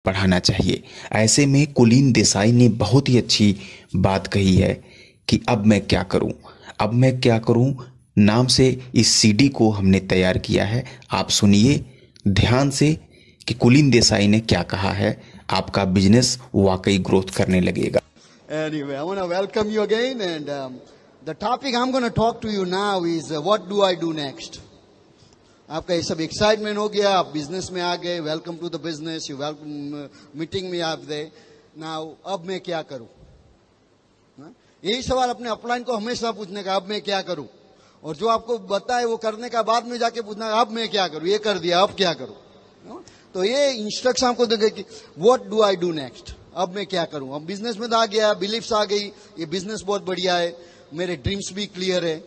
बढ़ाना चाहिए। ऐसे में कुलीन देसाई ने बहुत ही अच्छी बात कही है कि अब मैं क्या करूं, अब मैं क्या करूं नाम से इस सीडी को हमने तैयार किया है। आप सुनिए ध्यान से कि कुलीन देसाई ने क्या कहा है। आपका बिजनेस वाकई ग्रोथ करने लगेगा। Anyway, I want to welcome you again, and the topic I'm going to talk to you now is what do I do next? आपका ये सब एक्साइटमेंट हो गया, आप बिजनेस में आ गए, welcome to the business, you welcome meeting में आप गए। नाउ अब मैं क्या करूं? यही सवाल अपने अपलाइन को हमेशा पूछने का, अब मैं क्या करूं? और जो आपको बताए वो करने का बाद में जाके पूछना, अब मैं क्या करूं? ये कर दिया, अब क्या करूं? तो ये इंस्ट्रक्शन आपको देंगे कि what do I do next, अब मैं क्या करूं? अब बिजनेस में तो आ गया, बिलीफ्स आ गई, ये बिजनेस बहुत बढ़िया है, मेरे ड्रीम्स भी क्लियर है,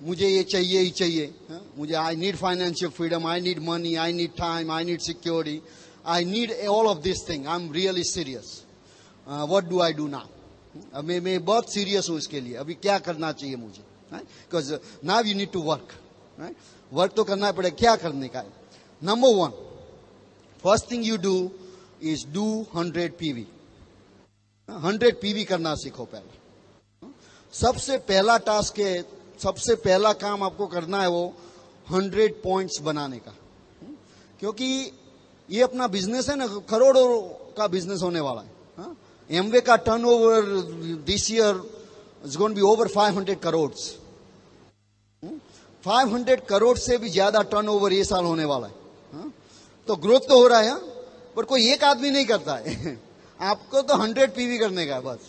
मुझे ये चाहिए ही चाहिए, मुझे I need financial freedom, I need money, I need time, I need security, I need all of this thing, I am really serious, what do I do now? अब मैं बहुत सीरियस हूं इसके लिए, अभी क्या करना चाहिए मुझे? Because now you need to work, work तो करना पड़ेगा। क्या करने का है? Number one, first thing you do is do 100 PV. 100 PV करना सीखो पहले। सबसे पहला टास्क है, सबसे पहला काम आपको करना है वो 100 पॉइंट्स बनाने का, क्योंकि ये अपना बिजनेस है ना, करोड़ों का बिजनेस होने वाला है। एमवे का turnover this year is going to be over 500 crore. 500 crore से भी ज्यादा टर्नओवर ये साल होने वाला है। तो ग्रोथ तो हो रहा है, पर कोई एक आदमी नहीं करता है। आपको तो 100 पीवी करने का है बस।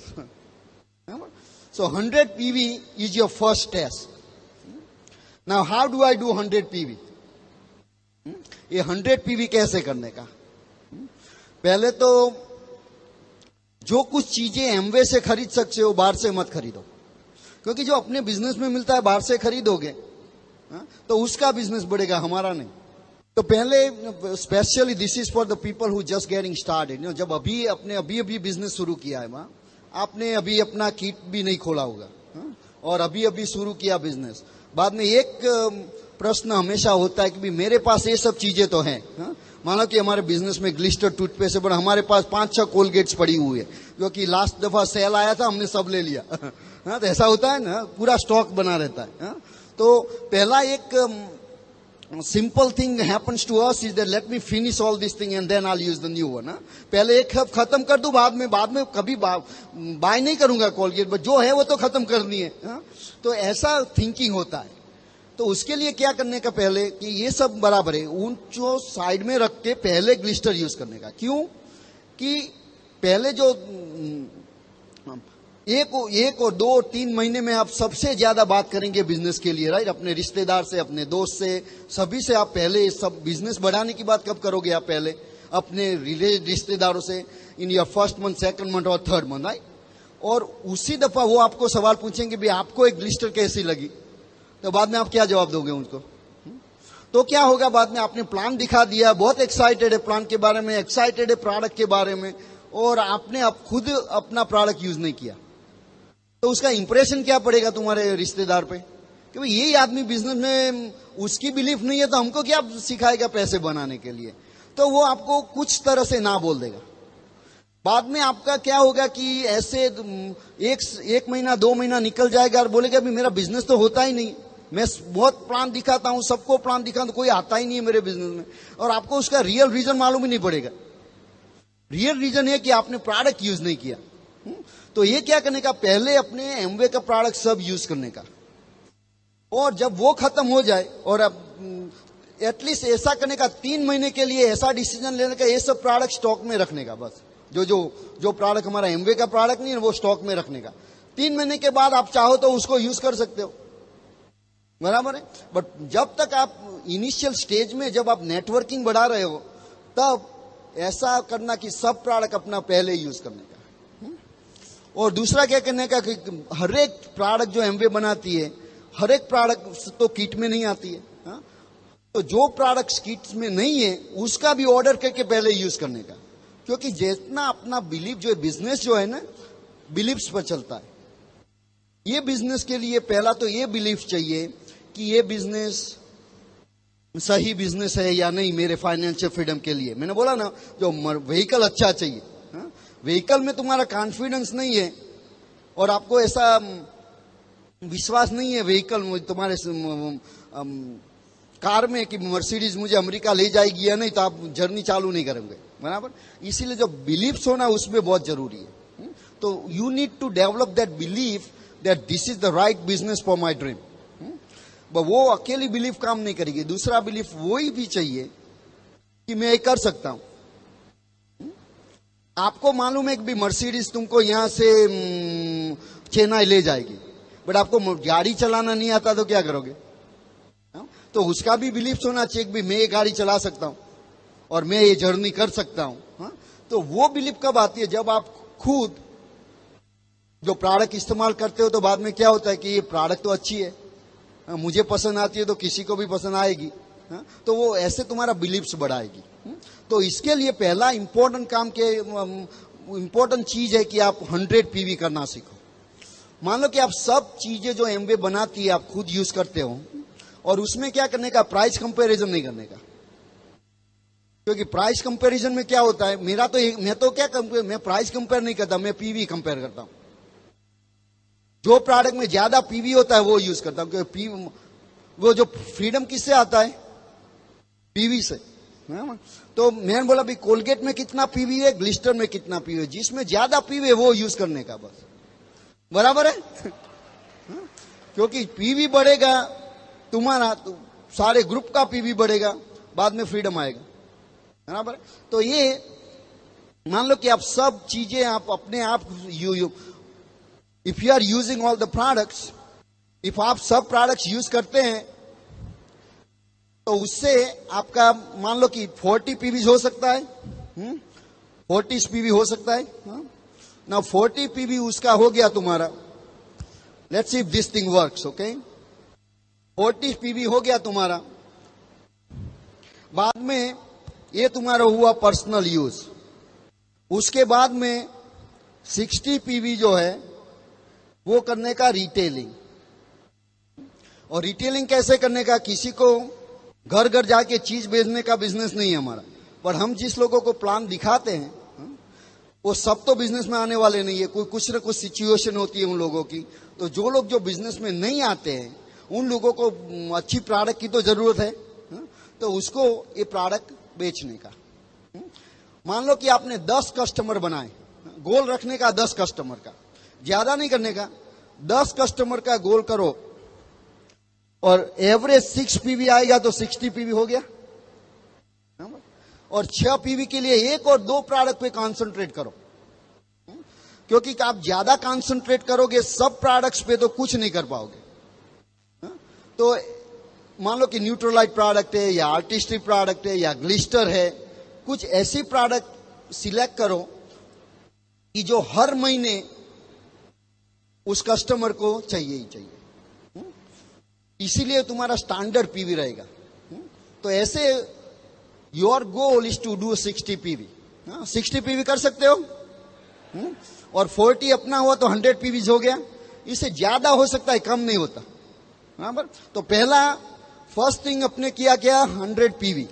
So 100 PV is your first test. Now how do I do 100 PV? ये 100 PV कैसे करने का? पहले तो जो कुछ चीजें एमवे से खरीद सकते हो बाहर से मत खरीदो, क्योंकि जो अपने बिजनेस में मिलता है बाहर से खरीदोगे तो उसका बिजनेस बढ़ेगा, हमारा नहीं। तो पहले specially this is for the people who just getting started, जब अभी बिजनेस शुरू किया है, आपने अभी अपना किट भी नहीं खोला होगा और अभी शुरू किया बिजनेस। बाद में एक प्रश्न हमेशा होता है कि भी मेरे पास ये सब चीजें तो हैं। मानो कि हमारे बिजनेस में ग्लिस्टर टूथपेस्ट है, पर हमारे पास 5-6 कोलगेट्स पड़ी हुई है, क्योंकि लास्ट दफा सेल आया था, हमने सब ले लिया। तो ऐसा होता है ना, पूरा स्टॉक बना रहता है। तो पहला एक simple thing happens to us is that let me finish all this thing and then I'll use the new one. पहले एक खत्म कर दूं, बाद में कभी बाय नहीं करूंगा कोलगेट, बट जो है वो तो खत्म करनी है। तो ऐसा थिंकिंग होता है। तो उसके लिए क्या करने का, पहले कि ये सब बराबर है, उन जो साइड में रख के पहले ग्लिस्टर यूज करने का। क्यों? कि पहले जो एक और 2-3 महीने में आप सबसे ज्यादा बात करेंगे बिजनेस के लिए, राइट? अपने रिश्तेदार से, अपने दोस्त से, सभी से आप पहले सब बिजनेस बढ़ाने की बात कब करोगे? आप पहले अपने रिश्तेदारों से in your first month, second month और थर्ड मंथ, राइट? और उसी दफा वो आपको सवाल पूछेंगे भी आपको एक ग्लिस्टर कैसी लगी, तो बाद में आप क्या जवाब दोगे उनको? तो क्या होगा? बाद में आपने प्लान दिखा दिया, बहुत एक्साइटेड है प्लान के बारे में, एक्साइटेड है प्रोडक्ट के बारे में, और आपने अब खुद अपना प्रोडक्ट यूज नहीं किया, तो उसका इंप्रेशन क्या पड़ेगा तुम्हारे रिश्तेदार पे कि भाई यही आदमी बिजनेस में, उसकी बिलीफ नहीं है तो हमको क्या सिखाएगा पैसे बनाने के लिए? तो वो आपको कुछ तरह से ना बोल देगा। बाद में आपका क्या होगा कि ऐसे एक महीना 2 महीना निकल जाएगा और बोलेगा भी मेरा बिजनेस तो होता ही नहीं, मैं बहुत प्लान दिखाता हूं, सबको प्लान दिखाता, कोई आता ही नहीं है मेरे बिजनेस में, और आपको उसका रियल रीजन मालूम ही नहीं पड़ेगा। रियल रीजन है कि आपने प्रोडक्ट यूज नहीं किया। तो ये क्या करने का, पहले अपने एमवे का प्रोडक्ट सब यूज करने का, और जब वो खत्म हो जाए, और अब एटलीस्ट ऐसा करने का 3 महीने के लिए ऐसा डिसीजन लेने का, ये सब प्रोडक्ट स्टॉक में रखने का। बस जो प्रोडक्ट हमारा एमवे का प्रोडक्ट नहीं है वो स्टॉक में रखने का। 3 महीने के बाद आप चाहो तो उसको यूज कर सकते हो, बराबर है। बट जब तक आप इनिशियल स्टेज में, जब आप नेटवर्किंग बढ़ा रहे हो, तब ऐसा करना कि सब प्रोडक्ट अपना पहले यूज करने का। और दूसरा क्या करने का कि हर एक प्रोडक्ट जो एमवे बनाती है, हर एक प्रोडक्ट तो किट में नहीं आती है। तो जो प्रोडक्ट्स किट्स में नहीं है उसका भी ऑर्डर करके पहले यूज करने का, क्योंकि जितना अपना बिलीफ जो है, बिजनेस जो है ना, बिलीफ्स पर चलता है। ये बिजनेस के लिए पहला तो ये बिलीफ चाहिए कि ये बिजनेस सही बिजनेस है या नहीं मेरे फाइनेंशियल फ्रीडम के लिए। मैंने बोला ना, जो व्हीकल अच्छा चाहिए, व्हीकल में तुम्हारा कॉन्फिडेंस नहीं है और आपको ऐसा विश्वास नहीं है व्हीकल में, तुम्हारे कार में कि मर्सिडीज मुझे अमेरिका ले जाएगी या नहीं, तो आप जर्नी चालू नहीं करेंगे, बराबर। इसीलिए जो बिलीफ्स होना उसमें बहुत जरूरी है। तो you need to develop that belief that this is the right business for my dream. वो अकेली बिलीफ काम नहीं करेगी, दूसरा बिलीफ वही भी चाहिए कि मैं ये कर सकता हूं। आपको मालूम है कि भी मर्सिडीज तुमको यहां से चेन्नई ले जाएगी, बट आपको गाड़ी चलाना नहीं आता तो क्या करोगे? तो उसका भी बिलीफ होना चाहिए कि मैं ये गाड़ी चला सकता हूं और मैं ये जर्नी कर सकता हूं। तो वो बिलीफ कब आती है? जब आप खुद जो प्रोडक्ट इस्तेमाल करते हो तो बाद में क्या होता है कि ये प्रोडक्ट तो अच्छी है, मुझे पसंद आती है तो किसी को भी पसंद आएगी, तो वो ऐसे तुम्हारा बिलीफ्स बढ़ाएगी। तो इसके लिए पहला इंपॉर्टेंट काम के इंपॉर्टेंट चीज है कि आप 100 पीवी करना सीखो। मान लो कि आप सब चीजें जो एमवे बनाती है आप खुद यूज करते हो, और उसमें क्या करने का? प्राइस कंपैरिजन नहीं करने का। क्योंकि प्राइस कंपैरिजन में क्या होता है, मैं प्राइस कंपेयर नहीं करता, मैं पीवी कंपेयर करता हूं। जो प्रोडक्ट में ज्यादा पीवी होता है वो यूज करता हूं, क्योंकि वो जो फ्रीडम किससे आता है? पीवी से। तो मैंने बोला भाई कोलगेट में कितना पीवी है, ग्लिस्टर में कितना पीवी है, जिसमें ज्यादा पीवी है वो यूज करने का, बस, बराबर है। क्योंकि पीवी बढ़ेगा तुम्हारा तो सारे ग्रुप का पीवी बढ़ेगा, बाद में फ्रीडम आएगा, बराबर। तो ये मान लो कि आप सब चीजें आप अपने आप if you are using all the products, if आप सब प्रोडक्ट्स यूज करते हैं तो उससे आपका मान लो कि 40 पीवी हो सकता है, 40 पीवी हो सकता है ना। 40 पीवी उसका हो गया तुम्हारा, let's see if this thing works, okay. 40 PV हो गया तुम्हारा, बाद में ये तुम्हारा हुआ पर्सनल यूज। उसके बाद में 60 पीवी जो है वो करने का रिटेलिंग। और रिटेलिंग कैसे करने का? किसी को घर घर जाके चीज बेचने का बिजनेस नहीं है हमारा, पर हम जिस लोगों को प्लान दिखाते हैं वो सब तो बिजनेस में आने वाले नहीं है, कोई कुछ ना कुछ सिचुएशन होती है उन लोगों की। तो जो लोग जो बिजनेस में नहीं आते हैं उन लोगों को अच्छी प्रोडक्ट की तो जरूरत है, तो उसको ये प्रोडक्ट बेचने का। मान लो कि आपने 10 कस्टमर बनाए, गोल रखने का 10 कस्टमर का, ज्यादा नहीं करने का, 10 कस्टमर का गोल करो और एवरेज 6 पीवी आएगा तो 60 पीवी हो गया। और 6 पीवी के लिए 1 और 2 प्रोडक्ट पे कंसंट्रेट करो, क्योंकि आप ज्यादा कंसंट्रेट करोगे सब प्रोडक्ट्स पे तो कुछ नहीं कर पाओगे। तो मान लो कि न्यूट्रलाइट प्रोडक्ट है या आर्टिस्टिक प्रोडक्ट है या ग्लिस्टर है, कुछ ऐसी प्रोडक्ट सिलेक्ट करो कि जो हर महीने उस कस्टमर को चाहिए ही चाहिए, इसीलिए तुम्हारा स्टैंडर्ड पीवी रहेगा। तो ऐसे your goal is to do 60 PV. 60 PV कर सकते हो, और 40 अपना हुआ तो 100 पीवी हो गया। इससे ज्यादा हो सकता है, कम नहीं होता, बराबर। तो पहला फर्स्ट थिंग अपने किया क्या? 100 PV.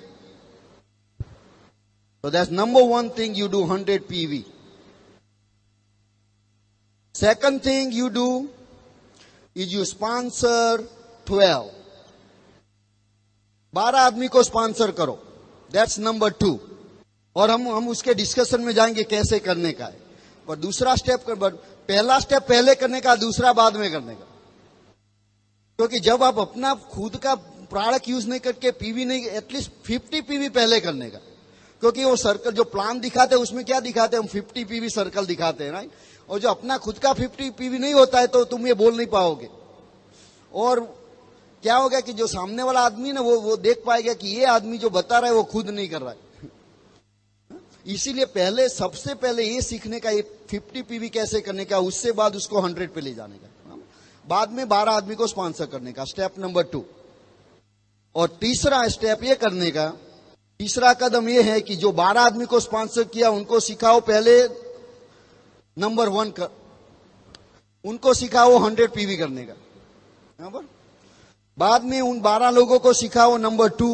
So that's number one thing you do 100 PV. Second thing you do is you sponsor 12. 12 आदमी को स्पॉन्सर करो, दैट्स नंबर 2। और हम उसके डिस्कशन में जाएंगे कैसे करने का है। पर दूसरा स्टेप पहला स्टेप पहले करने का, दूसरा बाद में करने का। क्योंकि जब आप अपना खुद का प्रोडक्ट यूज नहीं करके पीवी नहीं, एटलीस्ट 50 पीवी पहले करने का। क्योंकि वो सर्कल जो प्लान दिखाते हैं उसमें क्या दिखाते हैं? हम 50 पीवी सर्कल दिखाते हैं, राइट। और जो अपना खुद का 50 पीवी नहीं होता है तो तुम ये बोल नहीं पाओगे। और क्या होगा कि जो सामने वाला आदमी ना वो देख पाएगा कि ये आदमी जो बता रहा है वो खुद नहीं कर रहा है। इसीलिए पहले सबसे पहले ये सीखने का, ये 50 पीवी कैसे करने का, उससे बाद उसको 100 पे ले जाने का, बाद में 12 आदमी को स्पॉन्सर करने का, स्टेप नंबर 2। और तीसरा स्टेप ये करने का, तीसरा कदम ये है कि जो 12 आदमी को स्पॉन्सर किया उनको सिखाओ पहले नंबर 1 कर, उनको सिखाओ 100 पीवी करने का, बराबर। बाद में उन 12 लोगों को सिखाओ नंबर 2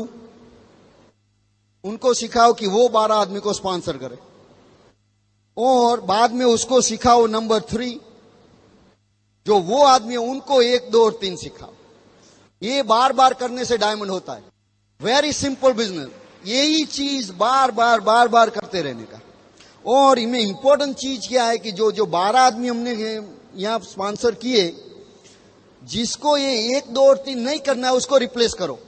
उनको सिखाओ कि वो 12 आदमी को स्पॉन्सर करे, और बाद में उसको सिखाओ नंबर 3, जो वो आदमी है उनको 1, 2 और 3 सिखाओ। ये बार बार करने से डायमंड होता है। वेरी सिंपल बिजनेस, यही चीज बार बार करते रहने का। और इनमें इंपॉर्टेंट चीज क्या है कि जो 12 आदमी हमने यहां स्पॉन्सर किए, जिसको ये 1, 2 और 3 नहीं करना है उसको रिप्लेस करो।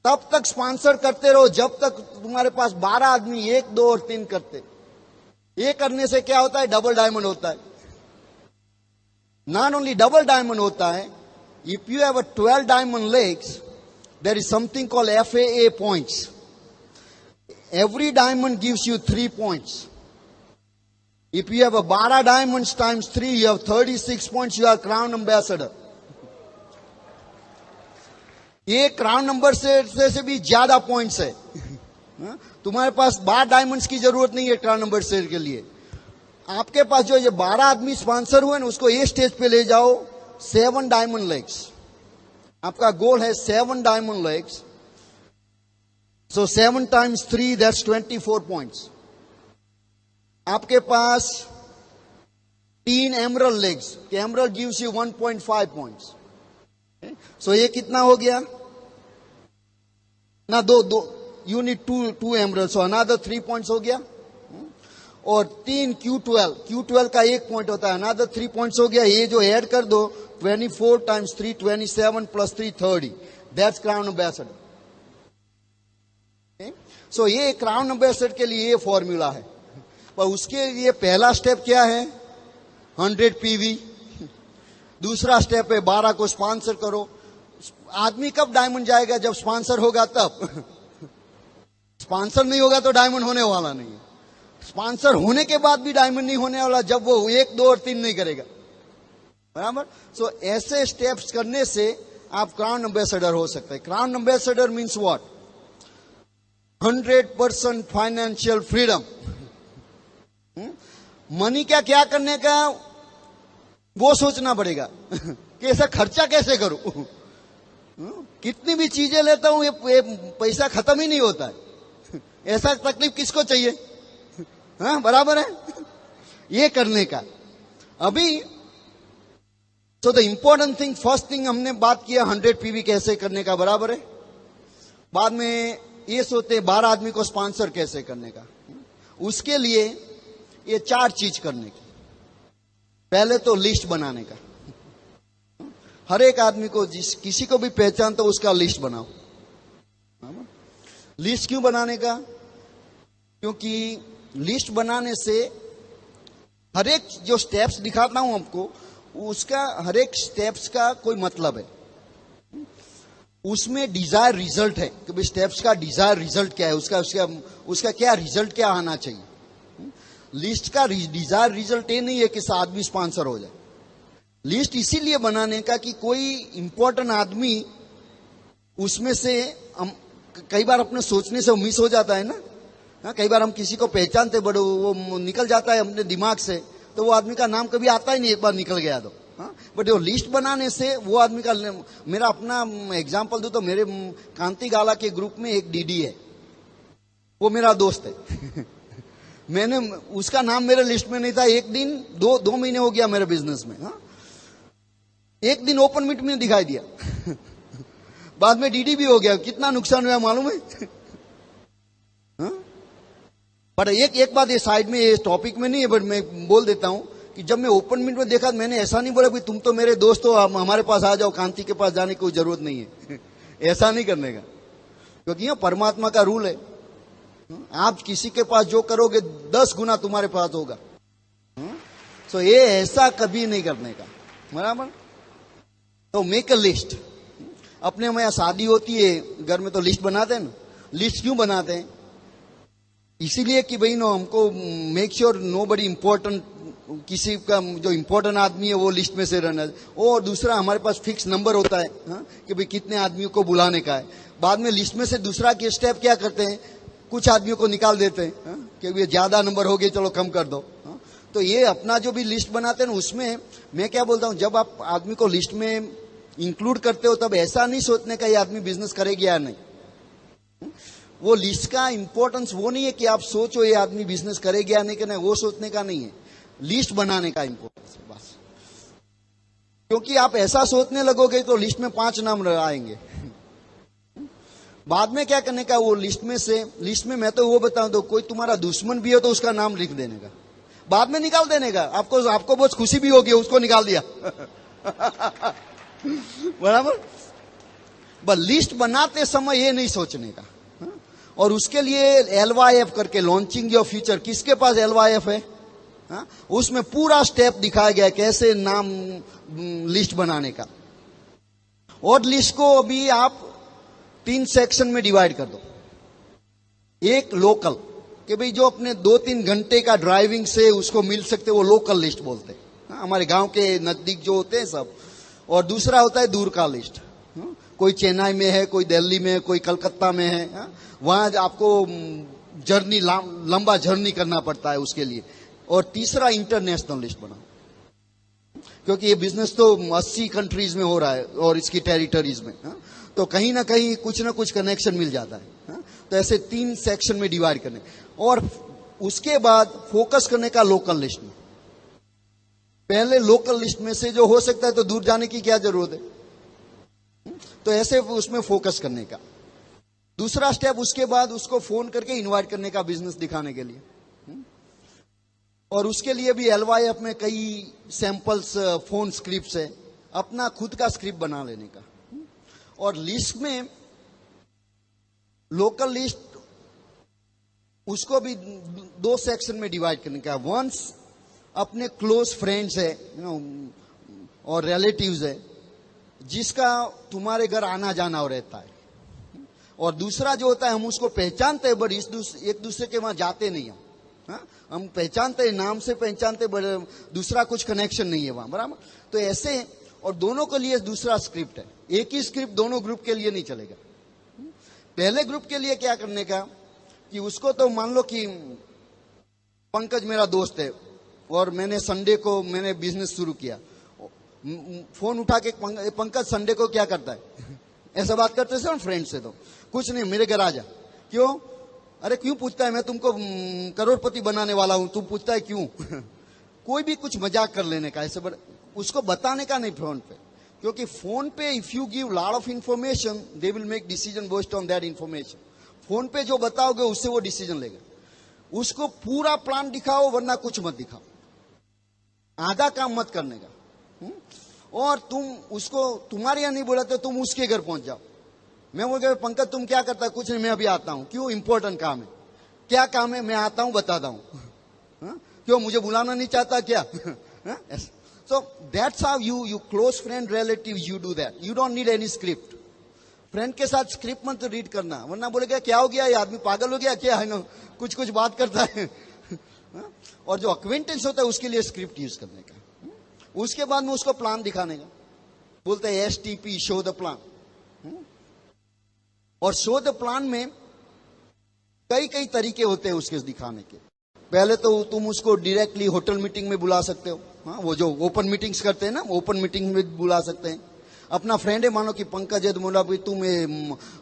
तब तक स्पॉन्सर करते रहो जब तक तुम्हारे पास 12 आदमी 1, 2 और 3 करते। ये करने से क्या होता है? डबल डायमंड होता है। नॉट ओनली डबल डायमंड होता है, if you have 12 diamond legs, there is something called FAA points. Every diamond gives you 3 points. If you have a 12 diamonds times 3, you have 36 points, you are crown ambassador. ये crown number से भी ज्यादा points है। तुम्हारे पास 12 diamonds की जरूरत नहीं है क्राउन नंबर से के लिए। आपके पास जो ये 12 आदमी स्पॉन्सर हुए ना, उसको ये स्टेज पे ले जाओ 7 डायमंड लेग्स। आपका गोल है 7 diamond legs, so 7 times 3 that's 24 points. आपके पास 3 emerald legs, emerald gives you 1.5 points. So ये कितना हो गया ना? Do you need 2 emerald, so another 3 points हो गया। और 3 Q12 का 1 पॉइंट होता है, अनदर 3 पॉइंट्स हो गया। ये जो ऐड कर दो 24 times 3 27 plus 3 30, that's crown ambassador. सो ये क्राउन एम्बेसडर के लिए ये फॉर्मूला है। पर उसके लिए पहला स्टेप क्या है? 100 PV। दूसरा स्टेप है 12 को स्पॉन्सर करो। आदमी कब डायमंड जाएगा? जब स्पॉन्सर होगा तब। स्पॉन्सर नहीं होगा तो डायमंड होने वाला नहीं है। स्पॉन्सर होने के बाद भी डायमंड नहीं होने वाला जब वो 1, 2 और 3 नहीं करेगा। बराबर? सो ऐसे स्टेप्स करने से आप क्राउन एम्बेसडर हो सकते हैं। Crown ambassador means what? 100% financial freedom. Money का क्या करने का वो सोचना पड़ेगा कि ऐसा खर्चा कैसे करूं। कितनी भी चीजें लेता हूं ये पैसा खत्म ही नहीं होता है। ऐसा तकलीफ किसको चाहिए? हाँ, बराबर है। ये करने का अभी तो the important thing, first thing हमने बात किया 100 PV कैसे करने का, बराबर है। बाद में ये सोचते 12 आदमी को स्पॉन्सर कैसे करने का। उसके लिए ये 4 चीज करने की। पहले तो लिस्ट बनाने का। हर एक आदमी को किसी को भी पहचान तो उसका लिस्ट बनाओ। लिस्ट क्यों बनाने का? क्योंकि लिस्ट बनाने से हर एक जो स्टेप्स दिखाता हूं आपको, उसका हर एक स्टेप्स का कोई मतलब है। उसमें डिजायर रिजल्ट है कि भाई स्टेप्स का डिजायर रिजल्ट क्या है, उसका क्या रिजल्ट क्या आना चाहिए। लिस्ट का डिजायर रिजल्ट ये नहीं है कि आदमी स्पॉन्सर हो जाए। लिस्ट इसीलिए बनाने का कि कोई इंपॉर्टेंट आदमी उसमें से कई बार अपने सोचने से मिस हो जाता है ना। कई बार हम किसी को पहचानते बड़े वो निकल जाता है अपने दिमाग से, तो वो आदमी का नाम कभी आता ही नहीं, एक बार निकल गया तो। बट वो लिस्ट बनाने से वो आदमी का, मेरा अपना एग्जांपल दूं तो मेरे कांति गाला के ग्रुप में एक डीडी है, वो मेरा दोस्त है। मैंने उसका नाम मेरे लिस्ट में नहीं था। एक दिन 2 महीने हो गया मेरे बिजनेस में। एक दिन ओपन मीट में दिखाई दिया। बाद में डीडी भी हो गया। कितना नुकसान हुआ मालूम है? पर एक बात ये साइड में, ये टॉपिक में नहीं है, बट मैं बोल देता हूं कि जब मैं ओपन मीट में देखा, मैंने ऐसा नहीं बोला कि तुम तो मेरे दोस्त हो, हमारे पास आ जाओ, कांति के पास जाने की कोई जरूरत नहीं है। ऐसा नहीं करने का, क्योंकि यह परमात्मा का रूल है। आप किसी के पास जो करोगे 10 गुना तुम्हारे पास होगा। सो ये ऐसा कभी नहीं करने का, बराबर। तो मेक अ लिस्ट। अपने में शादी होती है घर में तो लिस्ट बनाते हैं ना। लिस्ट क्यों बनाते हैं? इसीलिए कि भाई नो, हमको मेक श्योर नो बडी इंपॉर्टेंट, किसी का जो इंपॉर्टेंट आदमी है वो लिस्ट में से रहना। और दूसरा हमारे पास फिक्स नंबर होता है कि भाई कितने आदमियों को बुलाने का है। बाद में लिस्ट में से दूसरा के स्टेप क्या करते हैं, कुछ आदमियों को निकाल देते हैं कि ये ज्यादा नंबर हो गए, चलो कम कर दो। तो ये अपना जो भी लिस्ट बनाते हैं ना, उसमें मैं क्या बोलता हूं, जब आप आदमी को लिस्ट में इंक्लूड करते हो तब ऐसा नहीं सोचने का ये आदमी बिजनेस करेगी या नहीं। वो लिस्ट का इंपॉर्टेंस वो नहीं है कि आप सोचो ये आदमी बिजनेस करेगा या नहीं करना, वो सोचने का नहीं है, लिस्ट बनाने का इंपॉर्टेंस है बस। क्योंकि आप ऐसा सोचने लगोगे तो लिस्ट में 5 नाम आएंगे। बाद में क्या करने का, वो लिस्ट में मैं तो वो बताऊं, तो कोई तुम्हारा दुश्मन भी हो तो उसका नाम लिख देने का, बाद में निकाल देने का। आपको बहुत खुशी भी होगी, उसको निकाल दिया। बराबर। बस लिस्ट बनाते समय ये नहीं सोचने का। और उसके लिए LYF करके, लॉन्चिंग योर फ्यूचर, किसके पास LYF है? उसमें पूरा स्टेप दिखाया गया कैसे नाम लिस्ट बनाने का। और लिस्ट को अभी आप 3 सेक्शन में डिवाइड कर दो। एक लोकल, कि भाई जो अपने 2-3 घंटे का ड्राइविंग से उसको मिल सकते, वो लोकल लिस्ट बोलते हैं, हमारे गांव के नजदीक जो होते हैं सब। और दूसरा होता है दूर का लिस्ट, कोई चेन्नई में है, कोई दिल्ली में है, कोई कलकत्ता में है, वहां आपको जर्नी, लंबा जर्नी करना पड़ता है उसके लिए। और तीसरा इंटरनेशनल लिस्ट बनाओ, क्योंकि ये बिजनेस तो 80 कंट्रीज में हो रहा है और इसकी टेरिटरीज में, तो कहीं ना कहीं कुछ ना कुछ कनेक्शन मिल जाता है। तो ऐसे 3 सेक्शन में डिवाइड करने, और उसके बाद फोकस करने का लोकल लिस्ट में। पहले लोकल लिस्ट में से जो हो सकता है तो दूर जाने की क्या जरूरत है, तो ऐसे उसमें फोकस करने का। दूसरा स्टेप, उसके बाद उसको फोन करके इनवाइट करने का बिजनेस दिखाने के लिए। और उसके लिए भी LYF में कई सैंपल्स फोन स्क्रिप्ट्स है, अपना खुद का स्क्रिप्ट बना लेने का। और लिस्ट में लोकल लिस्ट, उसको भी 2 सेक्शन में डिवाइड करने का। वंस अपने क्लोज फ्रेंड्स है और रिलेटिव्स है, जिसका तुम्हारे घर आना जाना रहता है। और दूसरा जो होता है, हम उसको पहचानते हैं बट एक दूसरे के वहां जाते नहीं हम पहचानते हैं, नाम से पहचानते, बट दूसरा कुछ कनेक्शन नहीं है वहां, बराबर। तो ऐसे, और दोनों के लिए दूसरा स्क्रिप्ट है, एक ही स्क्रिप्ट दोनों ग्रुप के लिए नहीं चलेगा। पहले ग्रुप के लिए क्या करने का कि उसको तो मान लो कि पंकज मेरा दोस्त है और मैंने संडे को मैंने बिजनेस शुरू किया, फोन उठा के पंकज संडे को क्या करता है, ऐसा बात करते थे फ्रेंड से, तो कुछ नहीं मेरे घर आ जा। क्यों? अरे क्यों पूछता है, मैं तुमको करोड़पति बनाने वाला हूं, तुम पूछता है क्यों? कोई भी कुछ मजाक कर लेने का, ऐसे उसको बताने का नहीं फोन पे। क्योंकि फोन पे if you give lot of information, they will make decision based on that information. Phone पे जो बताओगे उससे वो डिसीजन लेगा। उसको पूरा प्लान दिखाओ, वरना कुछ मत दिखाओ, आधा काम मत करने का। और तुम उसको, तुम्हारे यहाँ नहीं बोला तो तुम उसके घर पहुंच जाओ। मैं बोल गया पंकज तुम क्या करता है? कुछ नहीं, मैं अभी आता हूं। क्यों? इंपॉर्टेंट काम है। क्या काम है? मैं आता हूं, बताता हूं। क्यों? मुझे बुलाना नहीं चाहता क्या? So that's how you close friend relatives you do that. You don't need any script. Friend के साथ स्क्रिप्ट मत रीड करना, वरना बोलेगा क्या हो गया, ये आदमी पागल हो गया क्या, है ना, कुछ कुछ बात करता है। और जो अक्वेंटेंस होता है उसके लिए स्क्रिप्ट यूज करने का। उसके बाद में उसको प्लान दिखाने का, बोलते हैं STP, शो द प्लान। और शो द प्लान में कई कई तरीके होते हैं उसके दिखाने के। पहले तो तुम उसको डायरेक्टली होटल मीटिंग में बुला सकते हो, वो जो ओपन मीटिंग्स करते हैं ना, ओपन मीटिंग में बुला सकते हैं। अपना फ्रेंड है, मानो कि पंकज है, तो बोला भाई तुम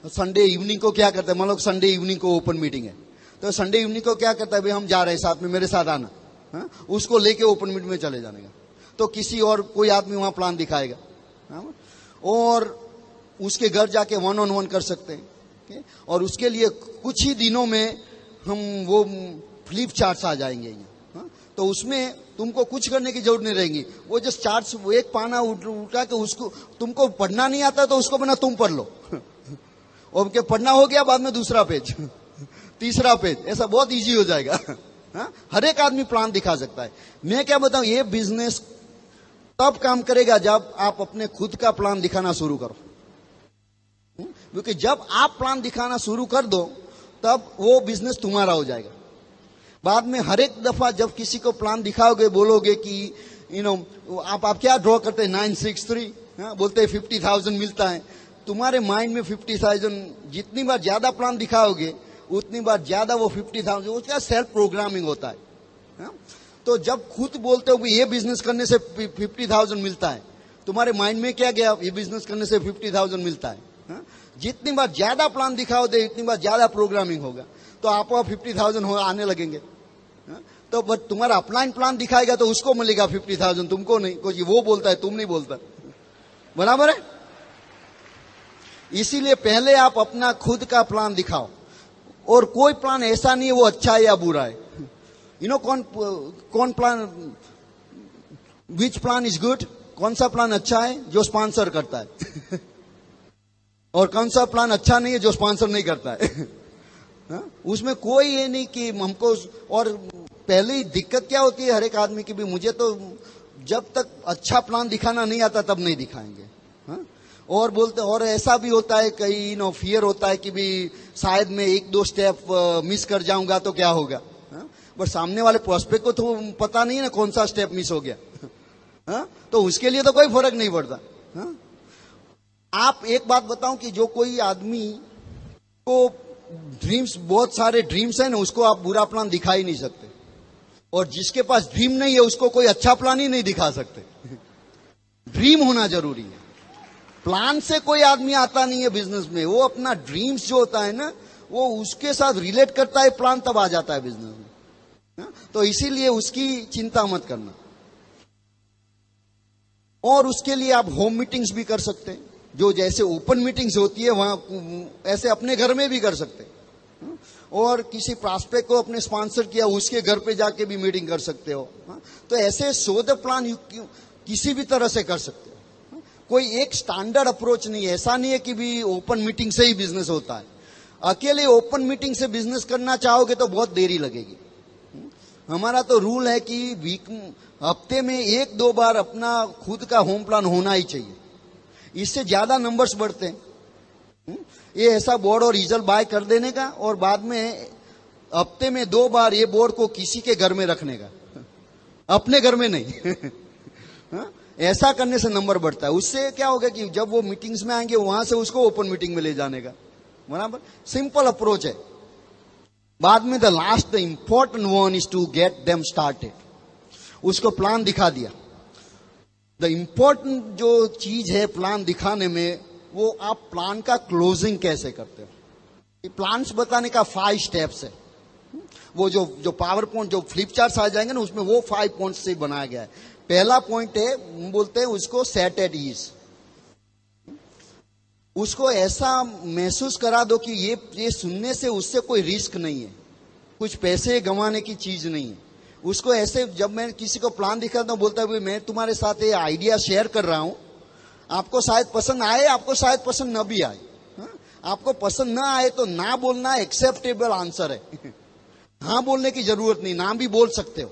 संडे इवनिंग को क्या करते हैं, मान लो संडे इवनिंग को ओपन मीटिंग है, तो संडे इवनिंग को क्या करता है, भाई हम जा रहे हैं साथ में, मेरे साथ आना। उसको लेके ओपन मीटिंग में चले जाने का। तो किसी और कोई आदमी वहां प्लान दिखाएगा, और उसके घर जाके 1-on-1 कर सकते हैं। और उसके लिए कुछ ही दिनों में हम वो फ्लिप चार्ट्स आ जाएंगे। तो उसमें तुमको कुछ करने की जरूरत नहीं रहेगी। वो जो चार्ट्स, वो एक पाना उठा के उसको, तुमको पढ़ना नहीं आता तो उसको बना तुम पढ़ लो। और क्या पढ़ना हो गया, बाद में दूसरा पेज, तीसरा पेज, ऐसा बहुत इजी हो जाएगा। हर एक आदमी प्लान दिखा सकता है। मैं क्या बताऊं, ये बिजनेस तब काम करेगा जब आप अपने खुद का प्लान दिखाना शुरू करो। क्योंकि जब आप प्लान दिखाना शुरू कर दो तब वो बिजनेस तुम्हारा हो जाएगा। बाद में हर एक दफा जब किसी को प्लान दिखाओगे, बोलोगे कि आप क्या ड्रॉ करते हैं, 963, बोलते हैं 50,000 मिलता है, तुम्हारे माइंड में 50,000, जितनी बार ज्यादा प्लान दिखाओगे उतनी बार ज्यादा वो 50,000, उसका सेल्फ प्रोग्रामिंग होता है। तो जब खुद बोलते हो ये बिजनेस करने से 50,000 मिलता है, तुम्हारे माइंड में क्या गया, ये बिजनेस करने से 50,000 मिलता है। जितनी बार ज्यादा प्लान दिखाओगे उतनी बार ज्यादा प्रोग्रामिंग होगा, तो आपको 50,000 आने लगेंगे। तो बट तुम्हारा अपलाइन प्लान दिखाएगा तो उसको मिलेगा 50,000, तुमको नहीं, क्योंकि वो बोलता है, तुम नहीं बोलता। बराबर है। इसीलिए पहले आप अपना खुद का प्लान दिखाओ, और कोई प्लान ऐसा नहीं है वो अच्छा है या बुरा है। कौन plan, which plan is good, कौन सा प्लान अच्छा है? जो स्पॉन्सर करता है और कौन सा प्लान अच्छा नहीं है? जो स्पॉन्सर नहीं करता है। उसमें कोई ये नहीं कि हमको, और पहले ही दिक्कत क्या होती है हर एक आदमी की भी, मुझे तो जब तक अच्छा प्लान दिखाना नहीं आता तब नहीं दिखाएंगे। और बोलते, और ऐसा भी होता है कई फियर होता है कि भी शायद मैं 1-2 स्टेप मिस कर जाऊंगा तो क्या होगा। बट सामने वाले प्रोस्पेक्ट को तो पता नहीं है ना कौन सा स्टेप मिस हो गया। तो उसके लिए तो कोई फर्क नहीं पड़ता। आप एक बात बताऊं कि जो कोई आदमी को ड्रीम्स, बहुत सारे ड्रीम्स है ना, उसको आप बुरा प्लान दिखा ही नहीं सकते, और जिसके पास ड्रीम नहीं है उसको कोई अच्छा प्लान ही नहीं दिखा सकते। ड्रीम होना जरूरी है। प्लान से कोई आदमी आता नहीं है बिजनेस में, वो अपना ड्रीम्स जो होता है ना, वो उसके साथ रिलेट करता है, प्लान तब आ जाता है बिजनेस में। तो इसीलिए उसकी चिंता मत करना। और उसके लिए आप होम मीटिंग्स भी कर सकते हैं, जो जैसे ओपन मीटिंग्स होती है वहां, ऐसे अपने घर में भी कर सकते हैं। और किसी प्रॉस्पेक्ट को अपने स्पॉन्सर किया, उसके घर पे जाके भी मीटिंग कर सकते हो। तो ऐसे शो द प्लान किसी भी तरह से कर सकते हो। कोई एक स्टैंडर्ड अप्रोच नहीं है। ऐसा नहीं है कि भी ओपन मीटिंग से ही बिजनेस होता है। अकेले ओपन मीटिंग से बिजनेस करना चाहोगे तो बहुत देरी लगेगी। हमारा तो रूल है कि हफ्ते में 1-2 बार अपना खुद का होम प्लान होना ही चाहिए। इससे ज्यादा नंबर्स बढ़ते हैं। ये ऐसा बोर्ड और ईजल बाय कर देने का, और बाद में हफ्ते में 2 बार ये बोर्ड को किसी के घर में रखने का, अपने घर में नहीं। ऐसा करने से नंबर बढ़ता है। उससे क्या होगा कि जब वो मीटिंग्स में आएंगे वहां से उसको ओपन मीटिंग में ले जाने का। बराबर, सिंपल अप्रोच है। बाद में the last, the important one is to get them started. उसको प्लान दिखा दिया। द इंपॉर्टेंट जो चीज है प्लान दिखाने में, वो आप प्लान का क्लोजिंग कैसे करते हो। प्लान्स बताने का 5 स्टेप्स है। वो जो पावर पॉइंट, जो फ्लिप चार्ट्स आ जाएंगे ना, उसमें वो 5 पॉइंट्स से बनाया गया है। पहला पॉइंट है, बोलते हैं उसको सेट एट ईज। उसको ऐसा महसूस करा दो कि ये सुनने से उससे कोई रिस्क नहीं है, कुछ पैसे गंवाने की चीज नहीं है। उसको ऐसे, जब मैं किसी को प्लान दिखाता हूं, बोलता है मैं तुम्हारे साथ ये आइडिया शेयर कर रहा हूं, आपको शायद पसंद आए, आपको शायद पसंद न भी आए। आपको पसंद ना आए तो ना बोलना एक्सेप्टेबल आंसर है। हाँ बोलने की जरूरत नहीं, ना भी बोल सकते हो।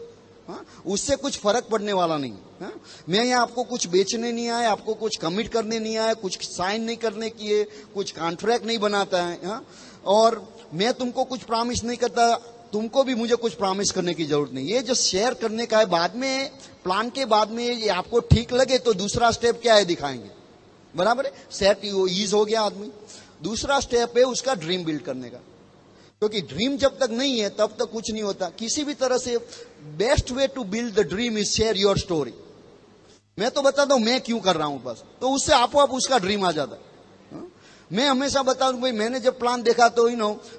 उससे कुछ फर्क पड़ने वाला नहीं। मैं यहाँ आपको कुछ बेचने नहीं आया, आपको कुछ कमिट करने नहीं आया, कुछ साइन नहीं करने की है, कुछ कॉन्ट्रैक्ट नहीं बनाता है। और मैं तुमको कुछ प्रॉमिस नहीं करता, तुमको भी मुझे कुछ प्रॉमिस करने की जरूरत नहीं। ये जो शेयर करने का है, बाद में प्लान के बाद में ये आपको ठीक लगे तो दूसरा स्टेप क्या है दिखाएंगे। बराबर है। सेट ईज हो गया आदमी। दूसरा स्टेप है उसका ड्रीम बिल्ड करने का, क्योंकि ड्रीम जब तक नहीं है तब तक कुछ नहीं होता। किसी भी तरह से best way to build the dream is share your story. मैं तो बताता हूं मैं क्यों कर रहा हूं बस, तो उससे आपो आप उसका ड्रीम आ जाता है। मैं हमेशा बता दूं भाई, मैंने जब प्लान देखा तो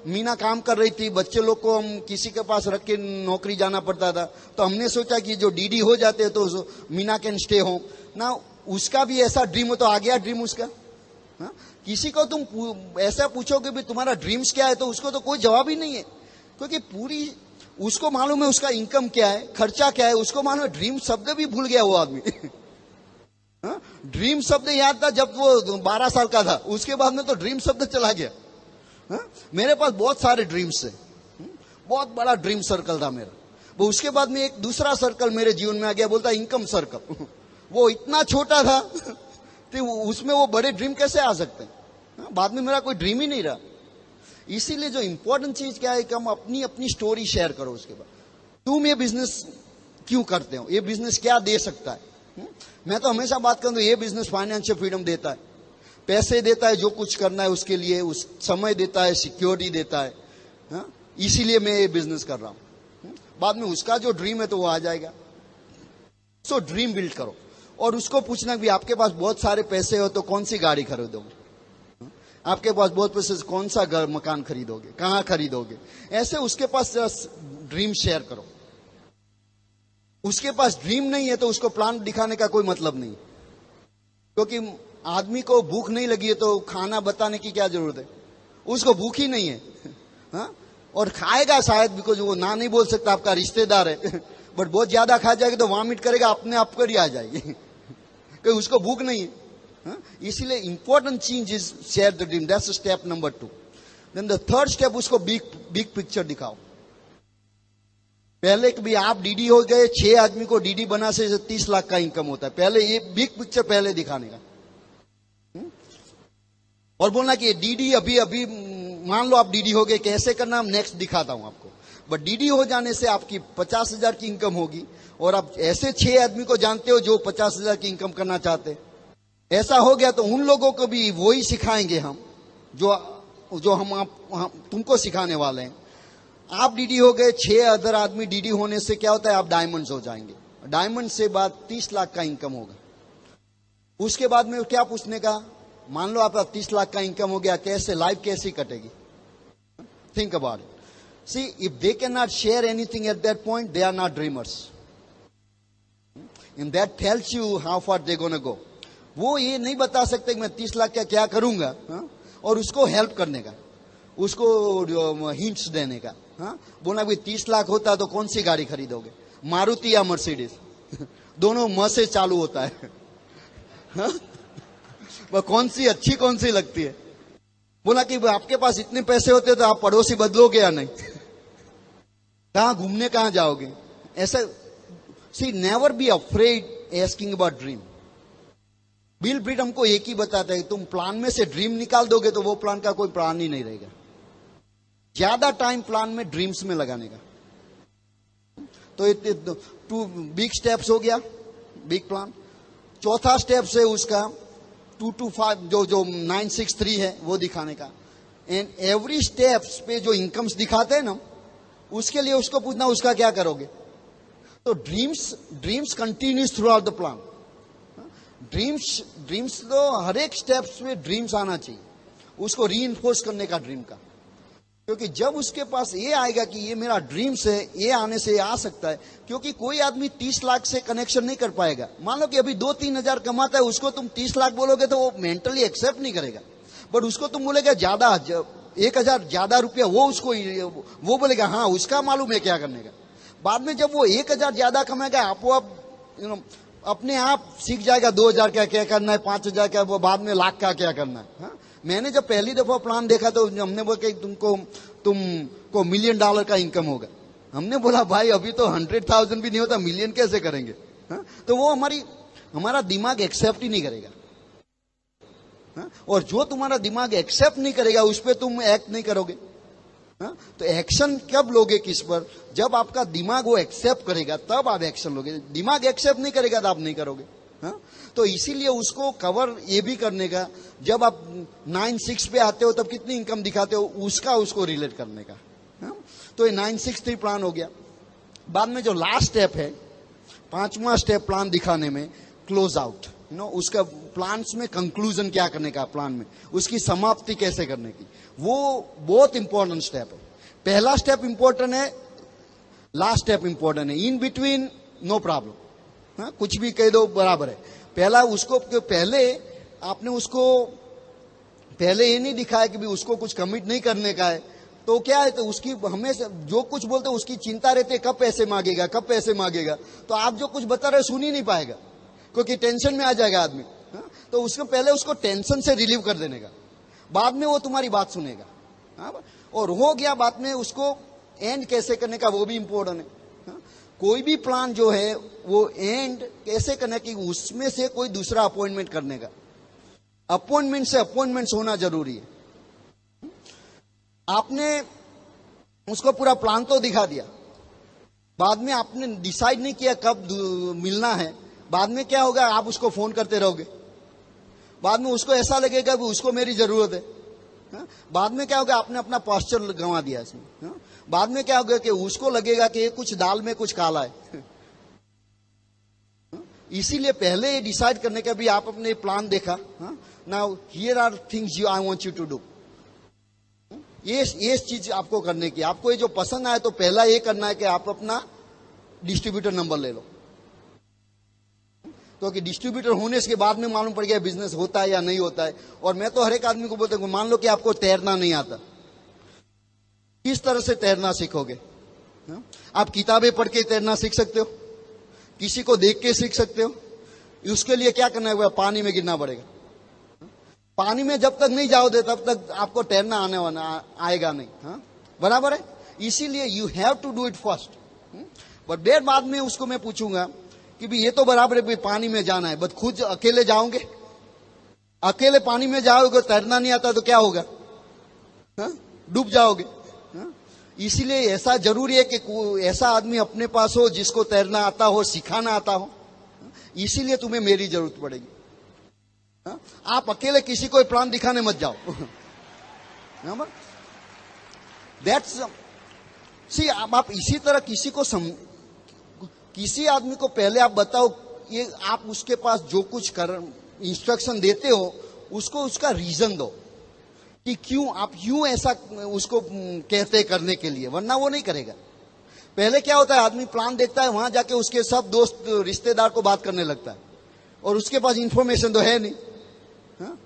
मीना काम कर रही थी, बच्चे लोग को हम किसी के पास रख के नौकरी जाना पड़ता था, तो हमने सोचा कि जो डीडी हो जाते हैं तो मीना कैन स्टे होम ना। उसका भी ऐसा ड्रीम हो तो आ गया ड्रीम उसका। किसी को तुम ऐसा पूछोगे भी तुम्हारा ड्रीम्स क्या है, तो उसको तो कोई जवाब ही नहीं है, क्योंकि पूरी उसको मालूम है उसका इनकम क्या है, खर्चा क्या है, उसको मालूम है। ड्रीम शब्द भी भूल गया वो आदमी। ड्रीम शब्द याद था जब वो 12 साल का था, उसके बाद में तो ड्रीम शब्द चला गया। मेरे पास बहुत सारे ड्रीम्स है, बहुत बड़ा ड्रीम सर्कल था मेरा। वो उसके बाद में एक दूसरा सर्कल मेरे जीवन में आ गया, बोलता इनकम सर्कल। वो इतना छोटा था तो उसमें वो बड़े ड्रीम कैसे आ सकते हैं। बाद में मेरा कोई ड्रीम ही नहीं रहा। इसीलिए जो इंपॉर्टेंट चीज क्या है कि हम अपनी अपनी स्टोरी शेयर करो। उसके बाद तुम ये बिजनेस क्यों करते हो, ये बिजनेस क्या दे सकता है। मैं तो हमेशा बात करूं, ये बिजनेस फाइनेंशियल फ्रीडम देता है, पैसे देता है, जो कुछ करना है उसके लिए, उस समय देता है, सिक्योरिटी देता है। इसीलिए मैं ये बिजनेस कर रहा हूं। बाद में उसका जो ड्रीम है तो वो आ जाएगा। सो ड्रीम बिल्ड करो, और उसको पूछना भी आपके पास बहुत सारे पैसे हो तो कौन सी गाड़ी खरीदोगे। आपके पास बहुत पैसे, कौन सा घर मकान खरीदोगे, कहां खरीदोगे? ऐसे उसके पास ड्रीम शेयर करो। उसके पास ड्रीम नहीं है तो उसको प्लान दिखाने का कोई मतलब नहीं, क्योंकि आदमी को भूख नहीं लगी है तो खाना बताने की क्या जरूरत है? उसको भूख ही नहीं है, हाँ? और खाएगा शायद, बिकॉज वो ना नहीं बोल सकता, आपका रिश्तेदार है बट बहुत ज्यादा खा जाएगा तो वॉमिट करेगा, अपने आप कर ही आ जाएगी क्योंकि उसको भूख नहीं है, हाँ? इसीलिए इंपॉर्टेंट चीज is share the dream, that's step number 2। Then the third step, उसको बिग पिक्चर दिखाओ। पहले भी आप डीडी हो गए, 6 आदमी को डीडी बना से 30 लाख का इनकम होता है। पहले ये बिग पिक्चर पहले दिखाने का, और बोलना कि डीडी अभी अभी, मान लो आप डीडी हो गए, कैसे करना हम नेक्स्ट दिखाता हूं आपको। बट डीडी हो जाने से आपकी 50,000 की इनकम होगी, और आप ऐसे 6 आदमी को जानते हो जो 50,000 की इनकम करना चाहते हैं। ऐसा हो गया तो उन लोगों को भी वही सिखाएंगे हम, जो हम तुमको सिखाने वाले हैं। आप डीडी हो गए, 6 अदर आदमी डीडी होने से क्या होता है, आप डायमंड्स हो जाएंगे। डायमंड से बाद 30 लाख का इनकम होगा। उसके बाद में क्या पूछने का, मान लो आपका 30 लाख का इनकम हो गया, कैसे लाइफ कैसी कटेगी? Think about it. See, if they can not share anything at that point, they are not dreamers, and that tells you how far they gonna go. वो ये नहीं बता सकते कि मैं 30 लाख का क्या करूंगा, हा? और उसको हेल्प करने का, उसको हिंट्स देने का, हाँ? बोला भी 30 लाख होता तो कौन सी गाड़ी खरीदोगे, मारुति या मर्सिडीज? दोनों म से चालू होता है, हाँ? वह कौन सी अच्छी, कौन सी लगती है? बोला कि आपके पास इतने पैसे होते तो आप पड़ोसी बदलोगे या नहीं? कहां घूमने कहां जाओगे? ऐसा, see, never be afraid asking about dream. बिल ब्रिट हमको एक ही बताता है, तुम प्लान में से ड्रीम निकाल दोगे तो वो प्लान का कोई प्लान ही नहीं रहेगा। ज्यादा टाइम प्लान में ड्रीम्स में लगाने का। तो 2 बिग स्टेप्स हो गया, बिग प्लान। चौथा स्टेप से उसका 2 to 5 जो 963 है वो दिखाने का। एंड एवरी स्टेप्स पे जो इनकम्स दिखाते हैं ना, उसके लिए उसको पूछना उसका क्या करोगे। तो dreams continuous through out the plan. Dreams तो हर एक स्टेप्स में ड्रीम्स आना चाहिए, उसको रीइंफोर्स करने का ड्रीम का। क्योंकि जब उसके पास ये आएगा कि ये मेरा ड्रीम्स है, ये आने से आ सकता है। क्योंकि कोई आदमी 30 लाख से कनेक्शन नहीं कर पाएगा। मान लो कि अभी 2-3 हजार कमाता है, उसको तुम 30 लाख बोलोगे तो वो मेंटली एक्सेप्ट नहीं करेगा। बट उसको तुम बोलेगा ज्यादा 1,000 ज्यादा रुपया, वो बोलेगा हाँ, उसका मालूम है क्या करने का। बाद में जब वो 1,000 ज्यादा कमाएगा, आप अपने आप सीख जाएगा 2,000 क्या क्या करना है, 5,000 क्या, वो बाद में लाख का क्या करना है, हाँ? मैंने जब पहली दफा प्लान देखा तो हमने बोला कि तुमको $1 मिलियन का इनकम होगा। हमने बोला भाई अभी तो 100,000 भी नहीं होता, मिलियन कैसे करेंगे, हाँ? तो वो हमारा दिमाग एक्सेप्ट ही नहीं करेगा, हाँ? और जो तुम्हारा दिमाग एक्सेप्ट नहीं करेगा उस पर तुम एक्ट नहीं करोगे, हाँ? तो एक्शन कब लोगे किस पर, जब आपका दिमाग वो एक्सेप्ट करेगा तब आप एक्शन लोगे। दिमाग एक्सेप्ट नहीं करेगा तो आप नहीं करोगे, हाँ? तो इसीलिए उसको कवर ये भी करने का, जब आप 9-6 पे आते हो तब कितनी इनकम दिखाते हो उसको रिलेट करने का, हाँ? तो ये 963 प्लान हो गया। बाद में जो लास्ट स्टेप है, 5वां स्टेप प्लान दिखाने में, क्लोज आउट, उसका प्लान्स में कंक्लूजन क्या करने का, प्लान में उसकी समाप्ति कैसे करने की, वो बहुत इंपॉर्टेंट स्टेप है। पहला स्टेप इंपॉर्टेंट है, लास्ट स्टेप इंपॉर्टेंट है, इन बिटवीन नो प्रॉब्लम, हाँ? कुछ भी कह दो बराबर है। पहला उसको, पहले आपने उसको पहले ये नहीं दिखाया कि भी उसको कुछ कमिट नहीं करने का है, तो क्या है, तो उसकी हमेशा जो कुछ बोलते उसकी चिंता रहती है, कब पैसे मांगेगा, कब पैसे मांगेगा। तो आप जो कुछ बता रहे सुन ही नहीं पाएगा, क्योंकि टेंशन में आ जाएगा आदमी, हाँ? तो उसको पहले उसको टेंशन से रिलीव कर देने का, बाद में वो तुम्हारी बात सुनेगा, हाँ? और हो गया, बाद में उसको एंड कैसे करने का वो भी इंपॉर्टेंट है, हाँ? कोई भी प्लान जो है वो एंड कैसे करने की, उसमें से कोई दूसरा अपॉइंटमेंट करने का, अपॉइंटमेंट से अपॉइंटमेंट्स होना जरूरी है। आपने उसको पूरा प्लान तो दिखा दिया, बाद में आपने डिसाइड नहीं किया कब मिलना है, बाद में क्या होगा, आप उसको फोन करते रहोगे, बाद में उसको ऐसा लगेगा कि उसको मेरी जरूरत है, हाँ? बाद में क्या होगा, आपने अपना पोस्चर गंवा दिया इसमें, हाँ? बाद में क्या होगा कि उसको लगेगा कि ये कुछ दाल में कुछ काला है, हाँ? इसीलिए पहले डिसाइड करने का भी आप अपने प्लान देखा, now here are things you I want you to do. ये चीज आपको करने की, आपको ये जो पसंद आए तो पहला ये करना है कि आप अपना डिस्ट्रीब्यूटर नंबर ले लो, क्योंकि डिस्ट्रीब्यूटर होने के बाद में मालूम पड़ गया बिजनेस होता है या नहीं होता है। और मैं तो हर एक आदमी को बोलता हूं, मान लो कि आपको तैरना नहीं आता, किस तरह से तैरना सीखोगे? आप किताबें पढ़ के तैरना सीख सकते हो, किसी को देख के सीख सकते हो। उसके लिए क्या करना है? पानी में गिरना पड़ेगा। पानी में जब तक नहीं जाओगे तब तक आपको तैरना आने वाला आएगा नहीं। बराबर है। इसीलिए you have to do it first. But देर बाद में उसको मैं पूछूंगा कि भी ये तो बराबर है, भी पानी में जाना है, बट खुद अकेले जाओगे, अकेले पानी में जाओगे, तैरना नहीं आता तो क्या होगा? डूब जाओगे। इसीलिए ऐसा जरूरी है कि ऐसा आदमी अपने पास हो जिसको तैरना आता हो, सिखाना आता हो। इसीलिए तुम्हें मेरी जरूरत पड़ेगी। आप अकेले किसी को प्लान दिखाने मत जाओ। दैट्स सी, आप इसी तरह किसी आदमी को पहले आप बताओ, ये आप उसके पास जो कुछ इंस्ट्रक्शन देते हो उसको उसका रीजन दो कि क्यों आप यूं ऐसा उसको कहते करने के लिए, वरना वो नहीं करेगा। पहले क्या होता है, आदमी प्लान देखता है, वहां जाके उसके सब दोस्त रिश्तेदार को बात करने लगता है और उसके पास इंफॉर्मेशन तो है नहीं।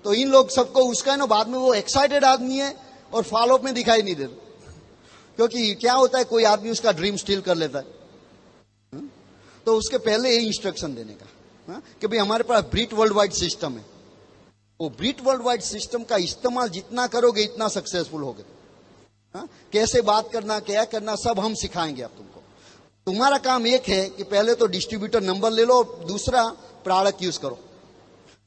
तो इन लोग सबको उसका है ना, बाद में वो एक्साइटेड आदमी है और फॉलोअप में दिखाई नहीं देता। क्योंकि क्या होता है, कोई आदमी उसका ड्रीम स्टील कर लेता है। तो उसके पहले ये इंस्ट्रक्शन देने का कि भाई हमारे पास ब्रीट वर्ल्ड वाइड सिस्टम है, वो ब्रीट वर्ल्ड वाइड सिस्टम का इस्तेमाल जितना करोगे इतना सक्सेसफुल होगे। कैसे बात करना, क्या करना, सब हम सिखाएंगे आप तुमको। तुम्हारा काम एक है कि पहले तो डिस्ट्रीब्यूटर नंबर ले लो, दूसरा प्रोडक्ट यूज करो।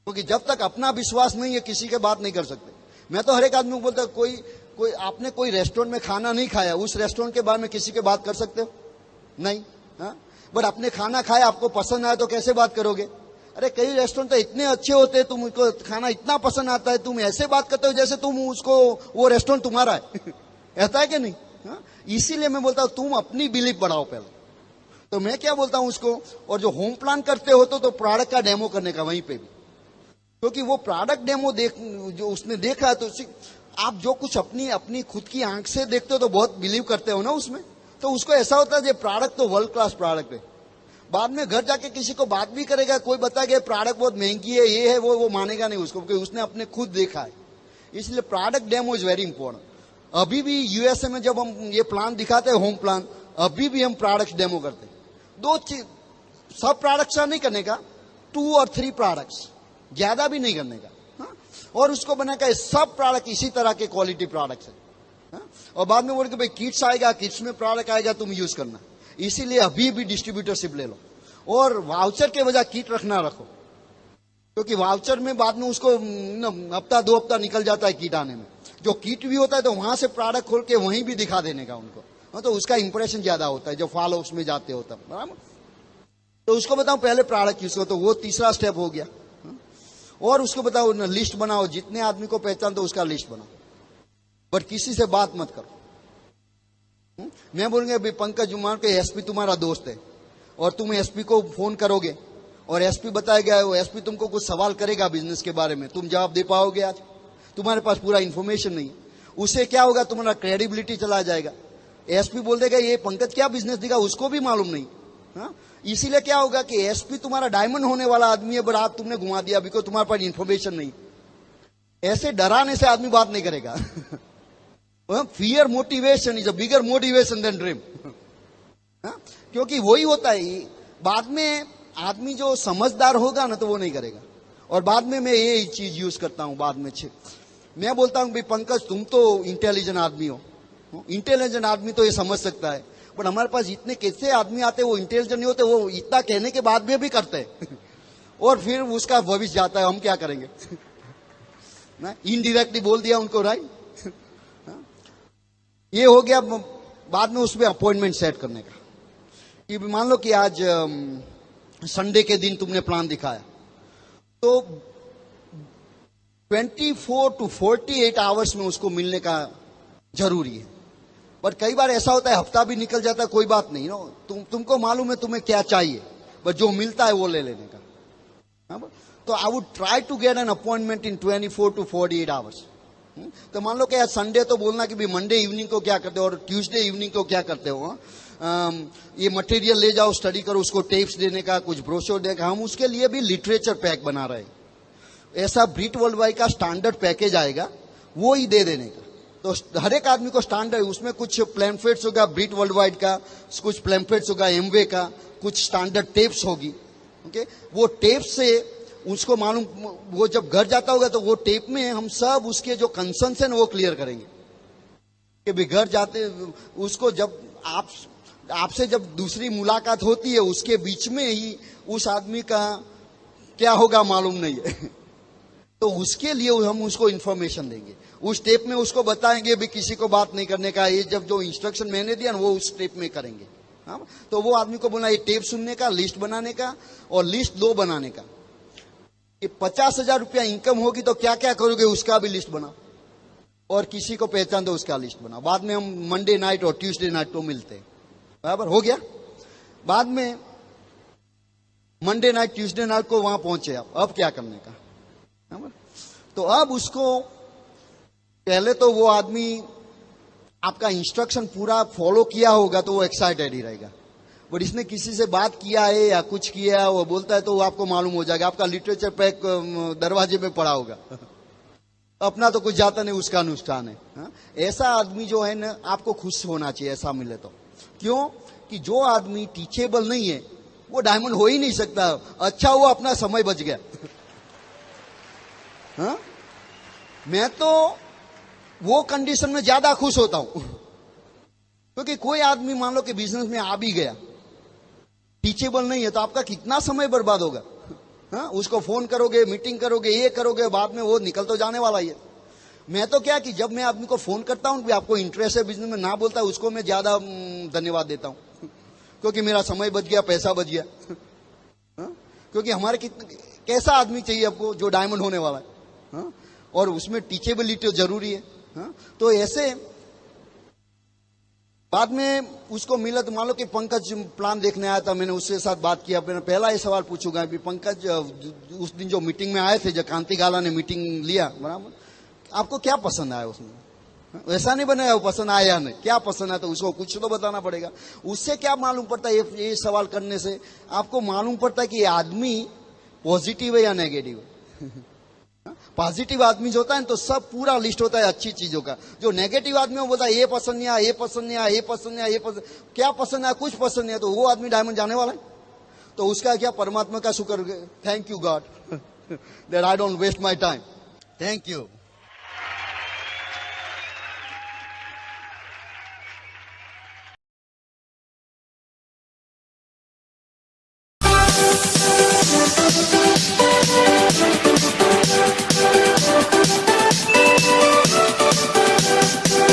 क्योंकि जब तक अपना विश्वास नहीं है किसी के बात नहीं कर सकते। मैं तो हर एक आदमी को बोलता हूं, कोई आपने कोई रेस्टोरेंट में खाना नहीं खाया, उस रेस्टोरेंट के बारे में किसी के बात कर सकते हो? नहीं। बट आपने खाना खाया, आपको पसंद आया तो कैसे बात करोगे? अरे कई रेस्टोरेंट तो इतने अच्छे होते हैं, तुमको खाना इतना पसंद आता है, तुम ऐसे बात करते हो जैसे तुम उसको, वो रेस्टोरेंट तुम्हारा है। ऐसा है कि नहीं? इसीलिए मैं बोलता हूं तुम अपनी बिलीफ बढ़ाओ पहले। तो मैं क्या बोलता हूं उसको, और जो होम प्लान करते हो तो प्रोडक्ट का डेमो करने का वहीं पे भी, क्योंकि वो प्रोडक्ट डेमो जो उसने देखा, तो आप जो कुछ अपनी खुद की आंख से देखते हो तो बहुत बिलीव करते हो ना उसमें। तो उसको ऐसा होता है, ये प्रोडक्ट तो वर्ल्ड क्लास प्रोडक्ट है। बाद में घर जाके किसी को बात भी करेगा, कोई बताएगा प्रोडक्ट बहुत महंगी है, ये है, वो मानेगा नहीं उसको, क्योंकि उसने अपने खुद देखा है। इसलिए product demo is very important. अभी भी यूएसए में जब हम ये प्लान दिखाते हैं, होम प्लान, अभी भी हम प्रोडक्ट डेमो करते हैं। दो चीज, सब प्रोडक्ट्स नहीं करने का, 2 और 3 प्रोडक्ट्स, ज्यादा भी नहीं करने का। और उसको बनाकर सब प्रोडक्ट इसी तरह के क्वालिटी प्रोडक्ट्स है। और बाद में बोल के भाई किट्स आएगा, किट्स में प्रोडक्ट आएगा, तुम यूज करना। इसीलिए अभी भी डिस्ट्रीब्यूटरशिप ले लो और वाउचर के बजाय किट रखना रखो, क्योंकि वाउचर में बाद में उसको हफ्ता 2 हफ्ता निकल जाता है किट आने में। जो किट भी होता है तो वहां से प्रोडक्ट खोल के वहीं भी दिखा देने का उनको, तो उसका इंप्रेशन ज्यादा होता है जो फॉलोअप्स में जाते होता है। बराबर। तो उसको बताओ पहले प्रोडक्ट यूज करो, तो वो तीसरा स्टेप हो गया। और उसको बताओ लिस्ट बनाओ, जितने आदमी को पहचान तो उसका लिस्ट बनाओ, बट किसी से बात मत करो। मैं बोलूंगा भाई पंकज जुमान के एसपी तुम्हारा दोस्त है और तुम एसपी को फोन करोगे और एसपी बताएगा, वो एसपी तुमको कुछ सवाल करेगा बिजनेस के बारे में, तुम जवाब दे पाओगे? आज तुम्हारे पास पूरा इंफॉर्मेशन नहीं है। उससे क्या होगा, तुम्हारा क्रेडिबिलिटी चला जाएगा। एसपी बोल देगा ये पंकज क्या बिजनेस दिखा, उसको भी मालूम नहीं। इसीलिए क्या होगा कि एसपी तुम्हारा डायमंड होने वाला आदमी है, बट आप तुमने घुमा दिया बिकॉज तुम्हारे पास इंफॉर्मेशन नहीं। ऐसे डराने से आदमी बात नहीं करेगा। Fear motivation is a bigger motivation than dream. क्योंकि वही होता है, बाद में आदमी जो समझदार होगा ना तो वो नहीं करेगा। और बाद में मैं ये चीज यूज करता हूं, बाद में मैं बोलता हूं भाई पंकज तुम तो इंटेलिजेंट आदमी हो, इंटेलिजेंट आदमी तो ये समझ सकता है, बट हमारे पास इतने कैसे आदमी आते वो इंटेलिजेंट नहीं होते, वो इतना कहने के बाद में भी करते हैं और फिर उसका भविष्य जाता है, हम क्या करेंगे? ना इनडायरेक्टली बोल दिया उनको, राइट? ये हो गया। बाद में उसमें अपॉइंटमेंट सेट करने का, कि मान लो कि आज संडे के दिन तुमने प्लान दिखाया, तो 24 to 48 आवर्स में उसको मिलने का जरूरी है। बट कई बार ऐसा होता है हफ्ता भी निकल जाता है, कोई बात नहीं, तुमको मालूम है तुम्हें क्या चाहिए, बट जो मिलता है वो ले लेने का। तो I would try to get an appointment in 24 to 48 hours. तो मान लो कि संडे तो बोलना कि भी मंडे इवनिंग को क्या करते हो और ट्यूसडे इवनिंग को क्या करते हो। ये मटेरियल ले जाओ, स्टडी करो, उसको टेप्स देने का, कुछ ब्रोशर देने का। हम उसके लिए भी लिटरेचर पैक बना रहे हैं। ऐसा ब्रिट वर्ल्ड वाइड का स्टैंडर्ड पैकेज आएगा, वो ही दे देने का। तो हर एक आदमी को स्टैंडर्ड, उसमें कुछ प्लेम्फलेट्स होगा ब्रिट वर्ल्ड वाइड का, कुछ प्लेम्फलेट्स होगा एमवे का, कुछ स्टैंडर्ड टेप्स होगी। ओके, वो टेप से उसको मालूम, वो जब घर जाता होगा तो वो टेप में हम सब उसके जो कंसर्न है वो क्लियर करेंगे कि भी घर जाते उसको जब आपसे जब दूसरी मुलाकात होती है उसके बीच में ही उस आदमी का क्या होगा मालूम नहीं है। तो उसके लिए हम उसको इंफॉर्मेशन देंगे, उस टेप में उसको बताएंगे भी किसी को बात नहीं करने का, ये जब जो इंस्ट्रक्शन मैंने दिया ना वो उस टेप में करेंगे। हाँ, तो वो आदमी को बोलना ये टेप सुनने का, लिस्ट बनाने का और लिस्ट 2 बनाने का। ये 50,000 रुपया इनकम होगी तो क्या क्या करोगे उसका भी लिस्ट बनाओ, और किसी को पहचान दो उसका लिस्ट बनाओ। बाद में हम मंडे नाइट और ट्यूसडे नाइट को मिलते हैं, बराबर हो गया। बाद में मंडे नाइट ट्यूसडे नाइट को वहां पहुंचे आप, अब क्या करने का, बराबर। तो अब उसको पहले तो वो आदमी आपका इंस्ट्रक्शन पूरा फॉलो किया होगा तो वो एक्साइटेड ही रहेगा। बट इसने किसी से बात किया है या कुछ किया है वो बोलता है तो वो आपको मालूम हो जाएगा, आपका लिटरेचर पैक दरवाजे में पड़ा होगा। अपना तो कुछ जाता नहीं, उसका अनुष्ठान है। हाँ? ऐसा आदमी जो है ना आपको खुश होना चाहिए, ऐसा मिले तो। क्यों कि जो आदमी टीचेबल नहीं है वो डायमंड हो ही नहीं सकता। अच्छा हुआ अपना समय बच गया। हाँ? मैं तो वो कंडीशन में ज्यादा खुश होता हूं क्योंकि कोई आदमी मान लो कि बिजनेस में आ भी गया, टीचेबल नहीं है, तो आपका कितना समय बर्बाद होगा। हाँ? उसको फोन करोगे, मीटिंग करोगे, ये करोगे, बाद में वो निकल तो जाने वाला ही है। मैं तो क्या कि जब मैं आदमी को फोन करता हूं कि आपको इंटरेस्ट है बिजनेस में, ना बोलता उसको मैं ज्यादा धन्यवाद देता हूं क्योंकि मेरा समय बच गया, पैसा बच गया। हाँ? क्योंकि हमारे कैसा आदमी चाहिए आपको जो डायमंड होने वाला है। हाँ? और उसमें टीचेबिलिटी जरूरी है। हाँ? तो ऐसे बाद में उसको मिला तो मान लो कि पंकज प्लान देखने आया था, मैंने उसके साथ बात किया। मैंने पहला ये सवाल पूछूंगा कि पंकज उस दिन जो मीटिंग में आए थे, जो कांति गाला ने मीटिंग लिया, बराबर, आपको क्या पसंद आया उसमें? वैसा नहीं बनाया वो पसंद आया नहीं, क्या पसंद आया तो उसको कुछ तो बताना पड़ेगा। उससे क्या मालूम पड़ता है, ये सवाल करने से आपको मालूम पड़ता है कि ये आदमी पॉजिटिव है या नेगेटिव है। पॉजिटिव आदमी जो होता है तो सब पूरा लिस्ट होता है अच्छी चीजों का। जो नेगेटिव आदमी वो बोलता है ये पसंद नहीं आया, ये पसंद नहीं आया, ये पसंद नहीं आया, ये पसंद, क्या पसंद आया, कुछ पसंद नहीं आया, तो वो आदमी डायमंड जाने वाला है। तो उसका क्या परमात्मा का शुक्र, thank you God that I don't waste my time, thank you.